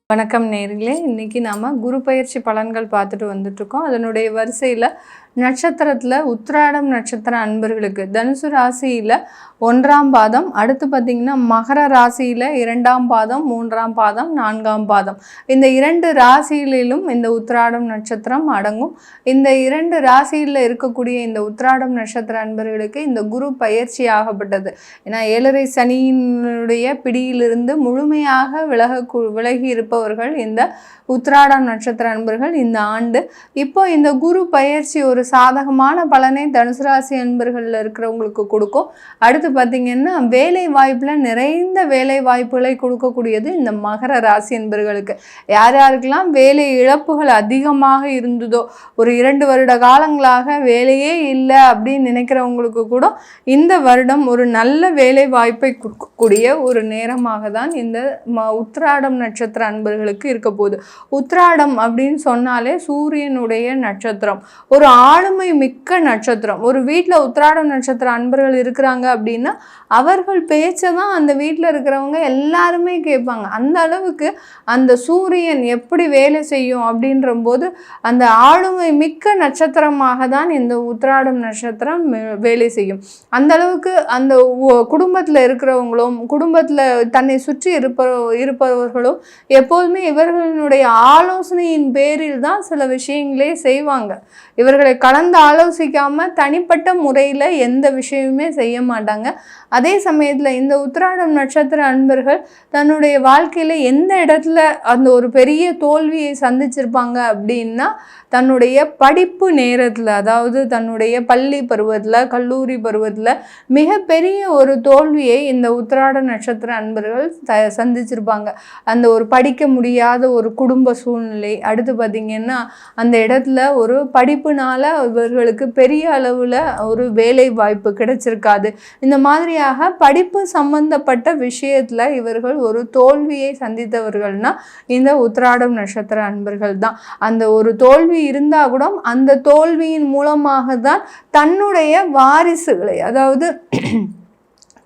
வணக்கம் நேயர்களே, இன்னைக்கு நாம குரு பயிற்சி பலன்கள் பார்த்துட்டு வந்துட்டு இருக்கோம். அதனுடைய வரிசையில் நட்சத்திரத்தில் உத்திராடம் நட்சத்திர அன்பர்களுக்கு தனுசு ராசியில் 1ஆம் பாதம், அடுத்து பார்த்திங்கன்னா மகர ராசியில் 2ஆம் பாதம், 3ஆம் பாதம், 4ஆம் பாதம், இந்த 2 ராசியிலும் இந்த உத்திராடம் நட்சத்திரம் அடங்கும். இந்த 2 ராசியில் இருக்கக்கூடிய இந்த உத்திராடம் நட்சத்திர அன்பர்களுக்கு இந்த குரு பயிற்சி ஆகப்பட்டது. ஏன்னா 7.5 சனியினுடைய பிடியிலிருந்து முழுமையாக விலகி இருப்பவர்கள் இந்த உத்திராடம் நட்சத்திர அன்பர்கள் இந்த ஆண்டு. இப்போ இந்த குரு பயிற்சி ஒரு சாதகமான பலனை தனுசு ராசி அன்பர்களில் இருக்கிறவங்களுக்கு கொடுக்கும். அடுத்து பார்த்திங்கன்னா வேலை வாய்ப்பில் நிறைந்த வேலை வாய்ப்புகளை கொடுக்கக்கூடியது இந்த மகர ராசி அன்பர்களுக்கு. யார் யாருக்கெல்லாம் வேலை இழப்புகள் அதிகமாக இருந்ததோ, ஒரு 2 வருட காலங்களாக வேலையே இல்லை அப்படின்னு நினைக்கிறவங்களுக்கு கூட இந்த வருடம் ஒரு நல்ல வேலை வாய்ப்பை கொடுக்கக்கூடிய ஒரு நேரமாக தான் இந்த உத்திராடம் நட்சத்திர அன்பர்களுக்கு இருக்க போகுது. உத்திராடம் அப்படின்னு சொன்னாலே சூரியனுடைய நட்சத்திரம், ஒரு ஆளுமை மிக்க நட்சத்திரம். ஒரு வீட்டில் உத்திராடம் நட்சத்திர அன்பர்கள் இருக்கிறாங்க அப்படின்னா அவர்கள் பேச்சை தான் அந்த வீட்டில் இருக்கிறவங்க எல்லாருமே கேட்பாங்க. அந்த அளவுக்கு அந்த சூரியன் எப்படி வேலை செய்யும் அப்படின்ற போது அந்த ஆளுமை மிக்க நட்சத்திரமாக தான் இந்த உத்திராடம் நட்சத்திரம் வேலை செய்யும். அந்த அளவுக்கு அந்த குடும்பத்தில் இருக்கிறவங்களும் குடும்பத்தில் தன்னை சுற்றி இருப்பவர்களும் எப்போதுமே இவர்களுடைய ஆலோசனையின் பேரில் தான் சில விஷயங்களே செய்வாங்க. இவர்களை கலந்து ஆலோசிக்காம தனிப்பட்ட முறையில் எந்த விஷயமுமே செய்ய மாட்டாங்க. அதே சமயத்தில் இந்த உத்திராடம் நட்சத்திர அன்பர்கள் தன்னுடைய வாழ்க்கையில் எந்த இடத்துல அந்த ஒரு பெரிய தோல்வியை சந்திச்சிருப்பாங்க அப்படின்னா தன்னுடைய படிப்பு நேரத்தில், அதாவது தன்னுடைய பள்ளி பருவத்தில், கல்லூரி பருவத்தில் மிகப்பெரிய ஒரு தோல்வியை இந்த உத்திராட நட்சத்திர அன்பர்கள் சந்திச்சிருப்பாங்க. அந்த ஒரு படிக்க முடியாத ஒரு குடும்ப சூழ்நிலை, அடுத்து பார்த்திங்கன்னா அந்த இடத்துல ஒரு படிப்புனால இவர்களுக்கு பெரிய அளவில் ஒரு வேலை வாய்ப்பு கிடைச்சிருக்காது. இந்த மாதிரியாக படிப்பு சம்பந்தப்பட்ட விஷயத்தில் இவர்கள் ஒரு தோல்வியை சந்தித்தவர்கள்னா இந்த உத்திராடம் நட்சத்திர அன்பர்கள் தான். அந்த ஒரு தோல்வி இருந்தால் கூட அந்த தோல்வியின் மூலமாக தான் தன்னுடைய வாரிசுகளை, அதாவது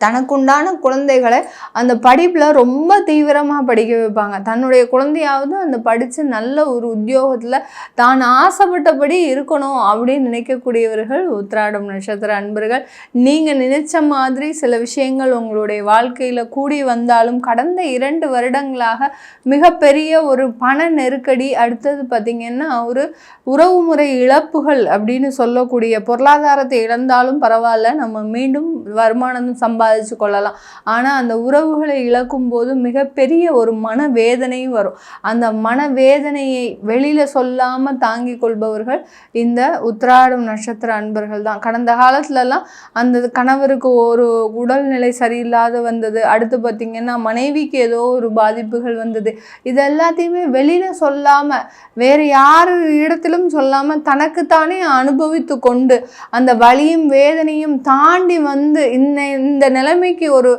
தனக்குண்டான குழந்தைகளை அந்த படிப்பில் ரொம்ப தீவிரமாக படிக்க வைப்பாங்க. தன்னுடைய குழந்தையாவது அந்த படித்து நல்ல ஒரு உத்தியோகத்தில் தான் ஆசைப்பட்டபடி இருக்கணும் அப்படின்னு நினைக்கக்கூடியவர்கள் உத்திராடம் நட்சத்திர அன்பர்கள். நீங்கள் நினைச்ச மாதிரி சில விஷயங்கள் உங்களுடைய வாழ்க்கையில் கூடி வந்தாலும் கடந்த 2 வருடங்களாக மிகப்பெரிய ஒரு பண நெருக்கடி, அடுத்தது பார்த்திங்கன்னா ஒரு உறவுமுறை இழப்புகள் அப்படின்னு சொல்லக்கூடிய, பொருளாதாரத்தை இழந்தாலும் பரவாயில்ல, நம்ம மீண்டும் வருமானம் சம்பாதிச்சு கொள்ளலாம். ஆனால் அந்த உறவுகளை இழக்கும் போது மிகப்பெரிய ஒரு மனவேதனையும் வரும். அந்த மனவேதனையை வெளியில சொல்லாம தாங்கி கொள்பவர்கள் இந்த உத்திராடம் நட்சத்திர அன்பர்கள் தான். கடந்த காலத்துலலாம் அந்த கணவருக்கு ஒரு உடல்நிலை சரியில்லாத வந்தது, அடுத்து பார்த்திங்கன்னா மனைவிக்கு ஏதோ ஒரு பாதிப்புகள் வந்தது, இது எல்லாத்தையுமே வெளியில சொல்லாம வேறு யார் இடத்திலும் சொல்லாம தனக்குத்தானே அனுபவித்து கொண்டு அந்த வலியும் வேதனையும் தாண்டி வந்து இந்த நிலைமைக்கு ஒரு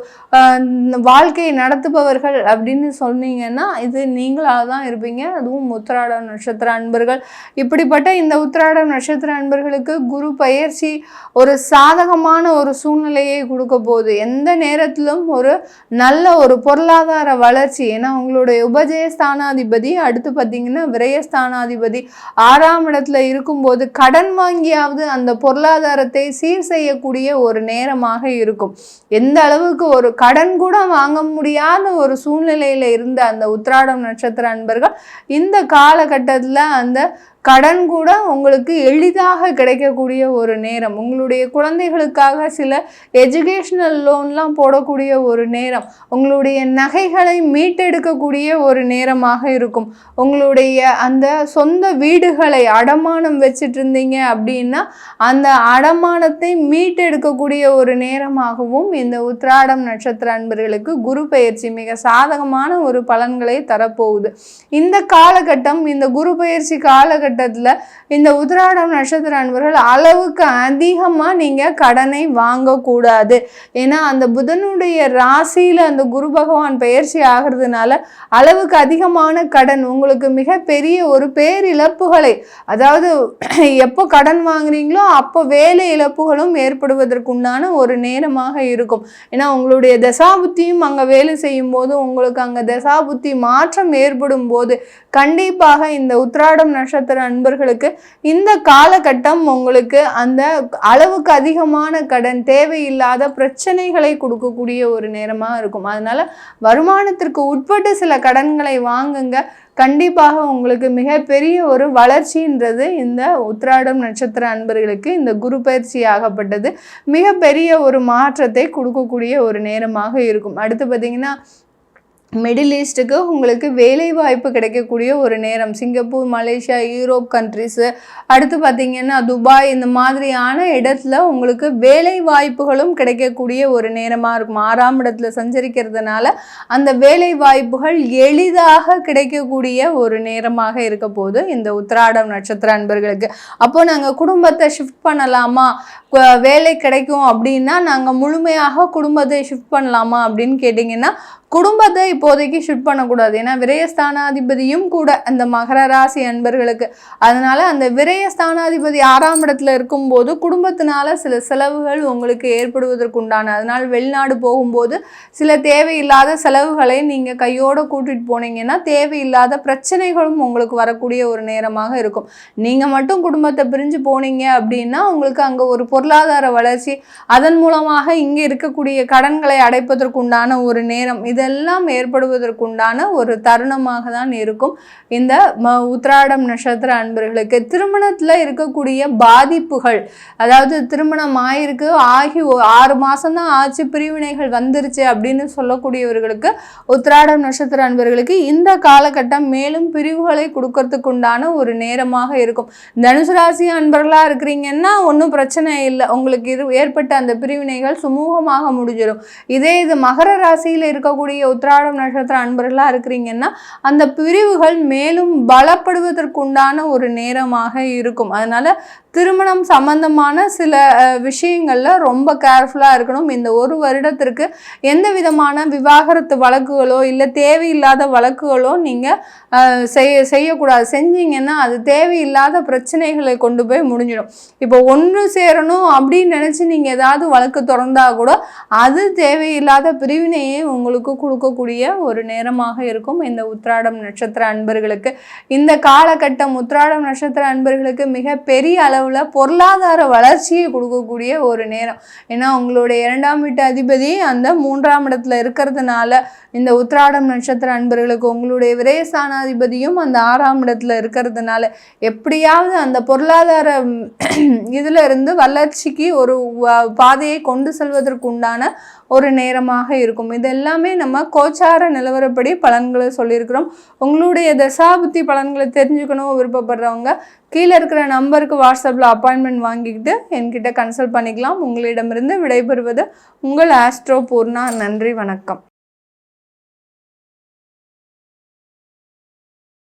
வாழ்க்கையை நடத்துபவர்கள் அப்படின்னு சொன்னீங்கன்னா இது நீங்களாக தான் இருப்பீங்க. அதுவும் உத்திராட நட்சத்திர அன்பர்கள். இப்படிப்பட்ட இந்த உத்திராட நட்சத்திர அன்பர்களுக்கு குரு பயிற்சி ஒரு சாதகமான ஒரு சூழ்நிலையை கொடுக்க போகுது. எந்த நேரத்திலும் ஒரு நல்ல ஒரு பொருளாதார வளர்ச்சி. ஏன்னா உங்களுடைய உபஜயஸ்தானாதிபதி, அடுத்து பார்த்தீங்கன்னா விரயஸ்தானாதிபதி 6ஆம் இடத்துல இருக்கும்போது கடன் வாங்கியாவது அந்த பொருளாதாரத்தை சீர் செய்யக்கூடிய ஒரு நேரமாக இருக்கும். எந்த அளவுக்கு ஒரு கடன் கூட வாங்க முடியாத ஒரு சூழ்நிலையில இருந்த அந்த உத்திராடம் நட்சத்திர அன்பர்கள் இந்த காலகட்டத்தில் அந்த கடன் கூட உங்களுக்கு எளிதாக கிடைக்கக்கூடிய ஒரு நேரம். உங்களுடைய குழந்தைகளுக்காக சில எஜுகேஷ்னல் லோன்லாம் போடக்கூடிய ஒரு நேரம். உங்களுடைய நகைகளை மீட்டெடுக்கக்கூடிய ஒரு நேரமாக இருக்கும். உங்களுடைய அந்த சொந்த வீடுகளை அடமானம் வச்சுட்டு இருந்தீங்க அப்படின்னா அந்த அடமானத்தை மீட்டெடுக்கக்கூடிய ஒரு நேரமாகவும் இந்த உத்திராடம் நட்சத்திர அன்பர்களுக்கு குரு பயிற்சி மிக சாதகமான ஒரு பலன்களை தரப்போகுது. இந்த காலகட்டம், இந்த குரு பயிற்சி காலகட்டம் காலகட்டத்தில் இந்த உத்திராடம் நட்சத்திர அன்பர்கள் அளவுக்கு அதிகமாக நீங்கள் கடனை வாங்கக்கூடாது. ஏன்னா அந்த புதனுடைய ராசியில் அந்த குரு பகவான் பெயர்ச்சி ஆகிறதுனால அளவுக்கு அதிகமான கடன் உங்களுக்கு மிகப்பெரிய ஒரு பேரிழப்புகளை, அதாவது எப்போ கடன் வாங்குறீங்களோ அப்போ வேலை இழப்புகளும் ஏற்படுவதற்குண்டான ஒரு நேரமாக இருக்கும். ஏன்னா உங்களுடைய தசாபுத்தியும் அங்கே வேலை செய்யும் போது உங்களுக்கு அங்கே தசாபுத்தி மாற்றம் ஏற்படும் போது கண்டிப்பாக இந்த உத்திராடம் நட்சத்திர அன்பர்களுக்கு இந்த காலகட்டம் உங்களுக்கு அந்த அளவுக்கு அதிகமான கடன், தேவையில்லாத பிரச்சனைகளை கொடுக்கக்கூடிய ஒரு நேரமாக இருக்கும். அதனால வருமானத்திற்கு உட்பட்டு சில கடன்களை வாங்குங்க. கண்டிப்பாக உங்களுக்கு மிகப்பெரிய ஒரு வளர்ச்சின்றது இந்த உத்திராடம் நட்சத்திர அன்பர்களுக்கு இந்த குரு பயிற்சி ஆகப்பட்டது மிகப்பெரிய ஒரு மாற்றத்தை கொடுக்கக்கூடிய ஒரு நேரமாக இருக்கும். அடுத்து பார்த்தீங்கன்னா மிடில் ஈஸ்ட்டுக்கு உங்களுக்கு வேலை வாய்ப்பு கிடைக்கக்கூடிய ஒரு நேரம். சிங்கப்பூர், மலேசியா, யூரோப் கண்ட்ரிஸு, அடுத்து பார்த்திங்கன்னா துபாய், இந்த மாதிரியான இடத்துல உங்களுக்கு வேலை வாய்ப்புகளும் கிடைக்கக்கூடிய ஒரு நேரமாக இருக்கும். 6ஆம் இடத்துல சஞ்சரிக்கிறதுனால அந்த வேலை வாய்ப்புகள் எளிதாக கிடைக்கக்கூடிய ஒரு நேரமாக இருக்க போது இந்த உத்திராடம் நட்சத்திர அன்பர்களுக்கு. அப்போது நாங்கள் குடும்பத்தை ஷிஃப்ட் பண்ணலாமா, வேலை கிடைக்கும் அப்படின்னா நாங்கள் முழுமையாக குடும்பத்தை ஷிஃப்ட் பண்ணலாமா அப்படின்னு கேட்டிங்கன்னா குடும்பத்தை இப்போதைக்கு ஷிஃப்ட் பண்ணக்கூடாது. ஏன்னா விரயஸ்தானாதிபதியும் கூட அந்த மகர ராசி அன்பர்களுக்கு. அதனால அந்த விரயஸ்தானாதிபதி 6ஆம் இடத்துல இருக்கும்போது குடும்பத்தினால சில செலவுகள் உங்களுக்கு ஏற்படுவதற்குண்டான, அதனால் வெளிநாடு போகும்போது சில தேவையில்லாத செலவுகளை நீங்கள் கையோடு கூட்டிகிட்டு போனீங்கன்னா தேவையில்லாத பிரச்சனைகளும் உங்களுக்கு வரக்கூடிய ஒரு நேரமாக இருக்கும். நீங்கள் மட்டும் குடும்பத்தை பிரிஞ்சு போனீங்க அப்படின்னா உங்களுக்கு அங்கே ஒரு பொருளாதார வளர்ச்சி, அதன் மூலமாக இங்கே இருக்கக்கூடிய கடன்களை அடைப்பதற்குண்டான ஒரு நேரம், இதெல்லாம் ஏற்படுவதற்குண்டான ஒரு தருணமாக தான் இருக்கும் இந்த உத்திராடம் நட்சத்திர அன்பர்களுக்கு. திருமணத்தில் இருக்கக்கூடிய பாதிப்புகள், அதாவது திருமணம் ஆகி 6 மாதம்தான் ஆச்சு, பிரிவினைகள் வந்துருச்சு அப்படின்னு சொல்லக்கூடியவர்களுக்கு உத்திராடம் நட்சத்திர அன்பர்களுக்கு இந்த காலகட்டம் மேலும் பிரிவுகளை கொடுக்கறதுக்குண்டான ஒரு நேரமாக இருக்கும். தனுசு ராசி அன்பர்களாக இருக்கிறீங்கன்னா ஒன்றும் பிரச்சனை இல்லை, உங்களுக்கு ஏற்பட்ட அந்த பிரிவினைகள் சுமூகமாக முடிஞ்சிடும். இதே இது மகர ராசியில் இருக்கக்கூடிய உத்திராடம் நட்சத்திர அன்பர்களா இருக்கிறீங்கன்னா அந்த பிரிவுகள் மேலும் பலப்படுவதற்குண்டான ஒரு நேரமாக இருக்கும். அதனால திருமணம் சம்பந்தமான சில விஷயங்கள்ல ரொம்ப கேர்ஃபுல்லாக இருக்கணும். இந்த ஒரு வருடத்திற்கு எந்த விதமான விவாகரத்து வழக்குகளோ இல்லை தேவையில்லாத வழக்குகளோ நீங்கள் செய்யக்கூடாது. செஞ்சீங்கன்னா அது தேவையில்லாத பிரச்சனைகளை கொண்டு போய் முடிஞ்சிடும். இப்போ ஒன்று சேரணும் அப்படின்னு நினச்சி நீங்கள் ஏதாவது வழக்கு திறந்தா கூட அது தேவையில்லாத பிரிவினையை உங்களுக்கு கொடுக்கக்கூடிய ஒரு நேரமாக இருக்கும் இந்த உத்திராடம் நட்சத்திர அன்பர்களுக்கு. இந்த காலகட்டம் உத்திராடம் நட்சத்திர அன்பர்களுக்கு மிக பெரிய அளவில் பொருளாதார வளர்ச்சியை கொடுக்கக்கூடிய ஒரு நேரம். ஏன்னா உங்களுடைய 2ஆம் வீட்டு அதிபதி அந்த 3ஆம் இடத்துல இருக்கிறதுனால இந்த உத்திராடம் நட்சத்திர அன்பர்களுக்கு உங்களுடைய விரயஸ்தானாதிபதியும் அந்த 6ஆம் இடத்துல இருக்கிறதுனால எப்படியாவது அந்த பொருளாதார இதுல இருந்து வளர்ச்சிக்கு ஒரு பாதையை கொண்டு செல்வதற்கு உண்டான ஒரு நேரமாக இருக்கும். இது எல்லாமே நம்ம கோச்சார நிலவரப்படி பலன்களை சொல்லியிருக்கிறோம். உங்களுடைய தசாபுத்தி பலன்களை தெரிஞ்சுக்கணும் விருப்பப்படுறவங்க கீழே இருக்கிற நம்பருக்கு வாட்ஸ்அப்பில் அப்பாயின்மெண்ட் வாங்கிக்கிட்டு என்கிட்ட கன்சல்ட் பண்ணிக்கலாம். உங்களிடமிருந்து விடைபெறுவது உங்கள் ஆஸ்ட்ரோ பூர்ணா. நன்றி, வணக்கம்.